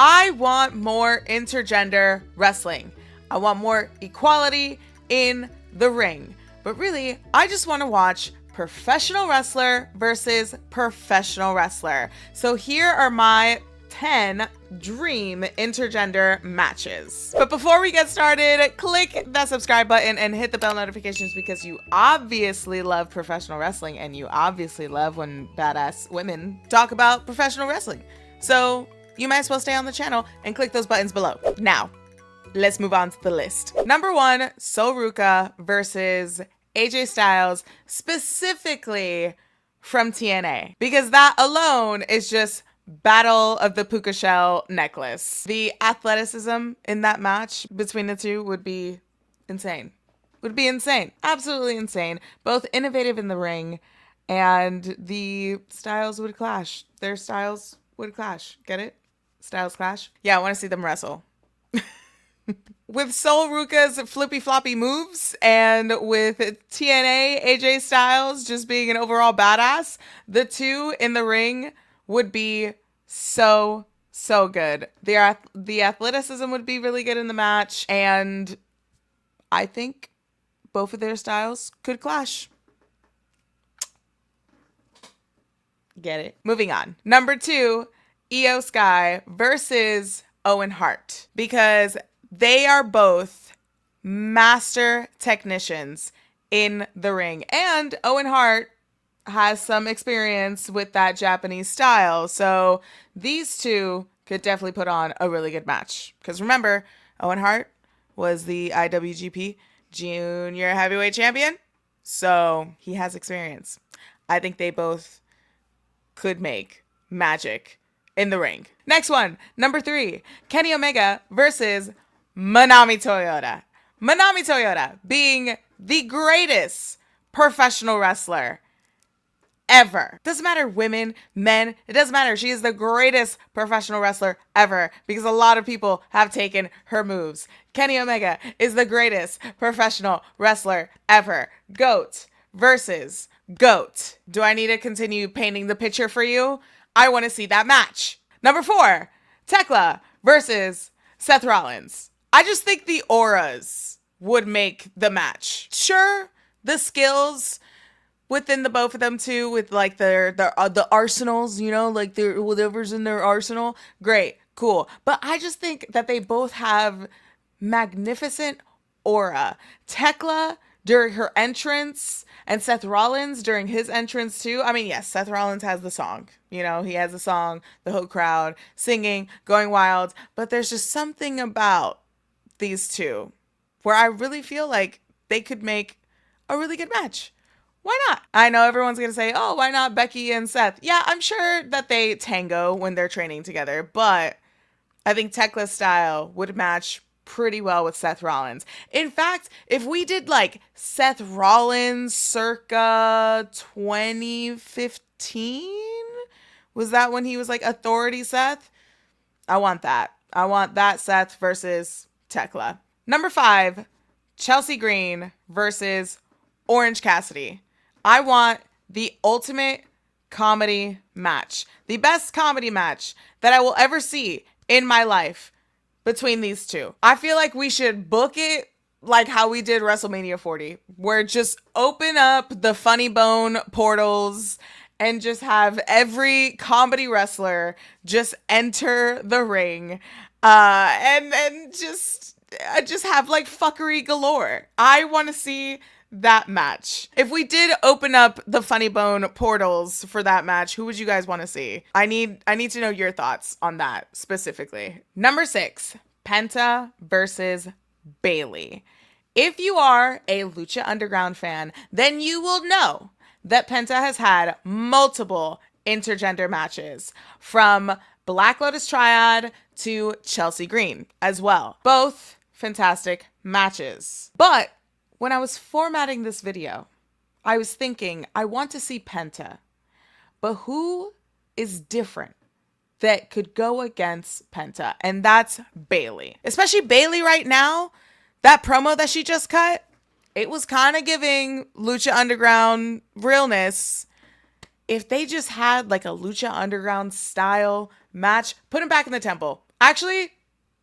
I want more intergender wrestling. I want more equality in the ring. But really, I just want to watch professional wrestler versus professional wrestler. So here are my 10 dream intergender matches. But before we get started, click that subscribe button and hit the bell notifications because you obviously love professional wrestling and you obviously love when badass women talk about professional wrestling. So you might as well stay on the channel and click those buttons below. Now, let's move on to the list. Number 1, Sol Ruca versus AJ Styles, specifically from TNA, because that alone is just Battle of the Puka Shell necklace. The athleticism in that match between the two would be insane. Would be insane. Absolutely insane. Both innovative in the ring, and the styles would clash. Their styles would clash. Get it? Styles clash? Yeah, I want to see them wrestle. With Sol Ruca's flippy floppy moves and with TNA AJ Styles just being an overall badass, the two in the ring would be so good. The athleticism would be really good in the match, and I think both of their styles could clash. Get it? Moving on. Number 2, Io Sky versus Owen Hart, because they are both master technicians in the ring, and Owen Hart has some experience with that Japanese style, so these two could definitely put on a really good match. Because remember, Owen Hart was the IWGP Junior Heavyweight Champion, so he has experience. I think they both could make magic in the ring. Next one, number 3, Kenny Omega versus Manami Toyota. Manami Toyota being the greatest professional wrestler ever. Doesn't matter women, men, it doesn't matter. She is the greatest professional wrestler ever because a lot of people have taken her moves. Kenny Omega is the greatest professional wrestler ever. GOAT versus GOAT. Do I need to continue painting the picture for you? I want to see that match. Number 4, Tekla versus Seth Rollins. I just think the auras would make the match. Sure, the skills within the both of them too, with like the arsenals, you know, like their whatever's in their arsenal. Great, cool. But I just think that they both have magnificent aura. Tekla during her entrance and Seth Rollins during his entrance too. I mean, yes, Seth Rollins has the song. You know, he has the song, the whole crowd singing, going wild. But there's just something about these two where I really feel like they could make a really good match. Why not? I know everyone's going to say, oh, why not Becky and Seth? Yeah, I'm sure that they tango when they're training together, but I think Tekla's style would match pretty well with Seth Rollins. In fact, if we did like Seth Rollins circa 2015, was that when he was like Authority Seth? I want that. I want that Seth versus Tekla. Number 5, Chelsea Green versus Orange Cassidy. I want the ultimate comedy match. The best comedy match that I will ever see in my life between these two. I feel like we should book it like how we did WrestleMania 40, where just open up the funny bone portals and just have every comedy wrestler just enter the ring and just have like fuckery galore. I want to see that match. If we did open up the funny bone portals for that match, who would you guys want to see? I need to know your thoughts on that specifically. Number 6, Penta versus Bayley. If you are a Lucha Underground fan, then you will know that Penta has had multiple intergender matches, from Black Lotus Triad to Chelsea Green as well. Both fantastic matches. But when I was formatting this video, I was thinking, I want to see Penta, but who is different that could go against Penta? And that's Bayley. Especially Bayley right now, that promo that she just cut, it was kind of giving Lucha Underground realness. If they just had like a Lucha Underground style match, put him back in the temple. Actually,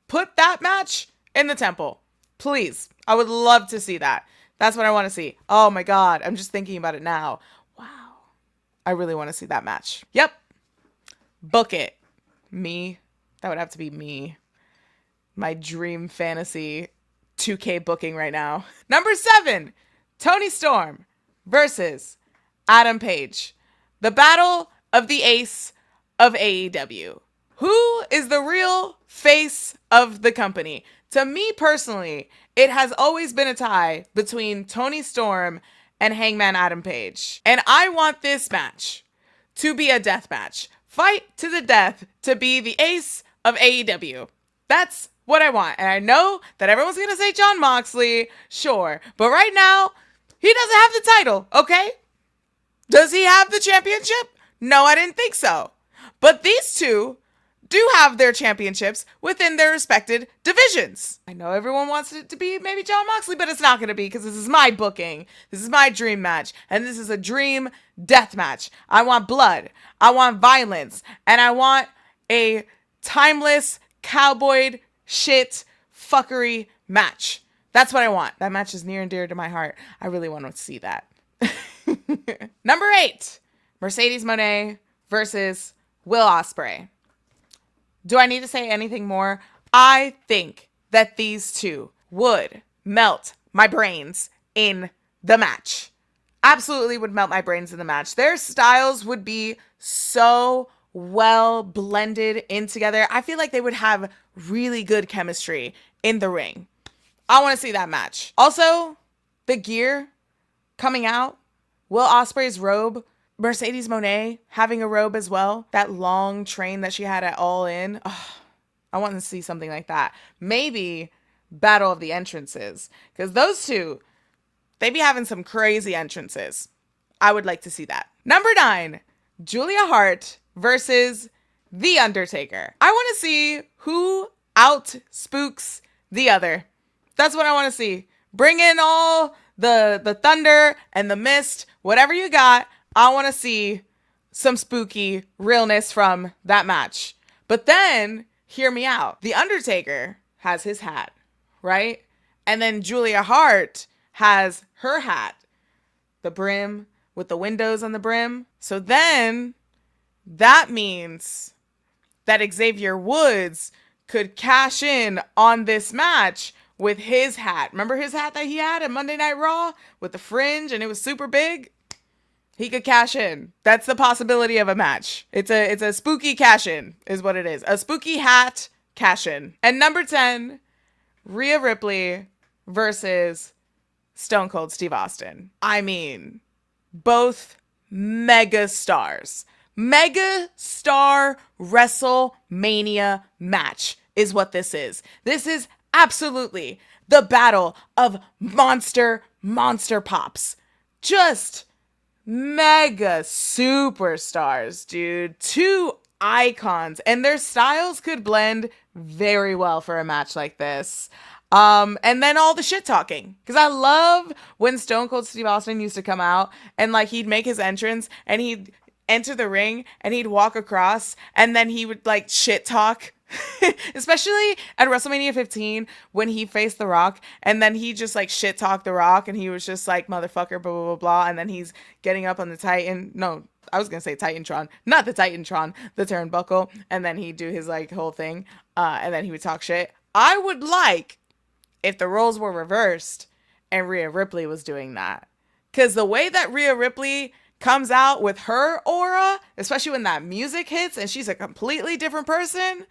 put that match in the temple. Please. I would love to see that. That's what I want to see. Oh my God. I'm just thinking about it now. Wow. I really want to see that match. Yep. Book it. Me. That would have to be me. My dream fantasy 2K booking right now. Number 7, Toni Storm versus Adam Page. The battle of the ace of AEW. Who is the real face of the company? To me personally, it has always been a tie between Toni Storm and Hangman Adam Page. And I want this match to be a death match. Fight to the death to be the ace of AEW. That's what I want. And I know that everyone's going to say Jon Moxley, sure. But right now, he doesn't have the title, okay? Does he have the championship? No, I didn't think so. But these two do have their championships within their respected divisions. I know everyone wants it to be maybe Jon Moxley, but it's not going to be because this is my booking. This is my dream match. And this is a dream death match. I want blood. I want violence. And I want a timeless cowboy shit fuckery match. That's what I want. That match is near and dear to my heart. I really want to see that. Number 8, Mercedes Moné versus Will Ospreay. Do I need to say anything more? I think that these two would melt my brains in the match. Absolutely would melt my brains in the match. Their styles would be so well blended in together. I feel like they would have really good chemistry in the ring. I want to see that match. Also, the gear coming out, Will Ospreay's robe, Mercedes Moné having a robe as well, that long train that she had at All In. Oh, I want to see something like that. Maybe Battle of the Entrances, because those two, they be having some crazy entrances. I would like to see that. Number 9, Julia Hart versus The Undertaker. I want to see who out spooks the other. That's what I want to see. Bring in all the thunder and the mist, whatever you got. I want to see some spooky realness from that match. But then, hear me out. The Undertaker has his hat, right? And then Julia Hart has her hat, the brim with the windows on the brim. So then that means that Xavier Woods could cash in on this match with his hat. Remember his hat that he had at Monday Night Raw with the fringe and it was super big? He could cash in. That's the possibility of a match. It's a spooky cash in is what it is. A spooky hat cash in. And number 10, Rhea Ripley versus Stone Cold Steve Austin. I mean, both mega stars. Mega star WrestleMania match is what this is. This is absolutely the battle of monster pops. Just mega superstars, dude. Two icons, and their styles could blend very well for a match like this. And then all the shit talking, because I love when Stone Cold Steve Austin used to come out and like he'd make his entrance and he'd enter the ring and he'd walk across and then he would like shit talk. Especially at WrestleMania 15 when he faced The Rock and then he just like shit talked The Rock and he was just like motherfucker blah blah blah blah, and then he's getting up on the Titan, no, I was gonna say Titantron, not the Titantron, the turnbuckle, and then he'd do his like whole thing, and then he would talk shit. I would like if the roles were reversed and Rhea Ripley was doing that, because the way that Rhea Ripley comes out with her aura, especially when that music hits and she's a completely different person,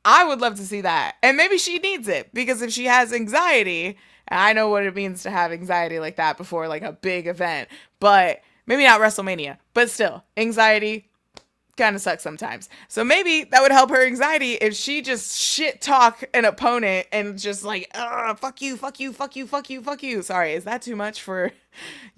I would love to see that. And maybe she needs it, because if she has anxiety, and I know what it means to have anxiety like that before like a big event, but maybe not WrestleMania, but still, anxiety kind of sucks sometimes. So maybe that would help her anxiety if she just shit talk an opponent and just like, fuck you, fuck you, fuck you, fuck you, fuck you. Sorry, is that too much for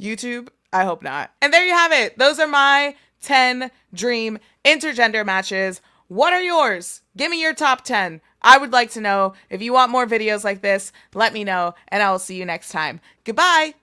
YouTube? I hope not. And there you have it. Those are my 10 dream intergender matches. What are yours? Give me your top 10. I would like to know. If you want more videos like this, let me know, and I will see you next time. Goodbye.